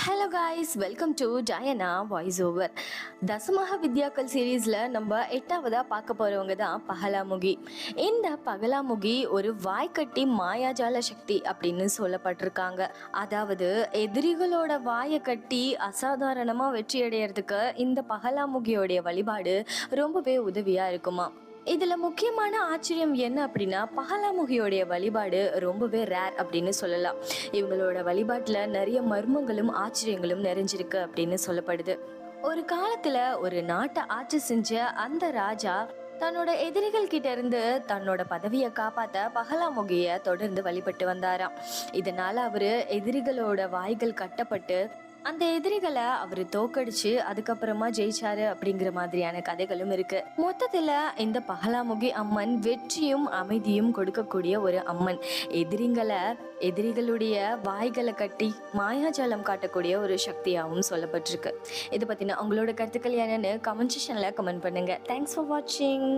Hello guys, welcome to Diana voice over. தசமஹா வித்யாக்கள் சீரீஸில் நம்ம 8ஆவதாக பார்க்க போகிறவங்க தான் பகலாமுகி. இந்த பகலாமுகி ஒரு வாய்க்கட்டி மாயாஜால சக்தி அப்படின்னு சொல்லப்பட்டிருக்காங்க. அதாவது எதிரிகளோட வாயை கட்டி அசாதாரணமாக வெற்றி அடையிறதுக்கு இந்த பகலாமுகியோடைய வழிபாடு ரொம்பவே உதவியாக இருக்குமா. இதுல முக்கியமான ஆச்சரியம் என்ன அப்படின்னா, பகலாமுகியோடைய வழிபாடு ரொம்பவே ரேர் அப்படின்னு சொல்லலாம். இவங்களோட வழிபாட்டுல நிறைய மர்மங்களும் ஆச்சரியங்களும் நிறைஞ்சிருக்கு அப்படின்னு சொல்லப்படுது. ஒரு காலத்துல ஒரு நாட்டை ஆட்சி செஞ்ச அந்த ராஜா தன்னோட எதிரிகள் கிட்ட இருந்து தன்னோட பதவியை காப்பாத்த பகலாமுகிய தொடர்ந்து வழிபட்டு வந்தாராம். இதனால அவரு எதிரிகளோட வாய்கள் கட்டப்பட்டு அந்த எதிரிகளை அவரு தோக்கடிச்சு அதுக்கப்புறமா ஜெயிச்சாரு அப்படிங்கிற மாதிரியான கதைகளும் இருக்கு. மொத்தத்துல இந்த பகலாமுகி அம்மன் வெற்றியும் அமைதியும் கொடுக்கக்கூடிய ஒரு அம்மன். எதிரிகளுடைய வாய்களை கட்டி மாயாஜாலம் காட்டக்கூடிய ஒரு சக்தியாகவும் சொல்லப்பட்டிருக்கு. இதை பத்தின உங்களோட கருத்துக்கள் என்னன்னு கமெண்ட் செக்ஷன்ல கமெண்ட் பண்ணுங்க. தேங்க்ஸ் ஃபார் வாட்சிங்.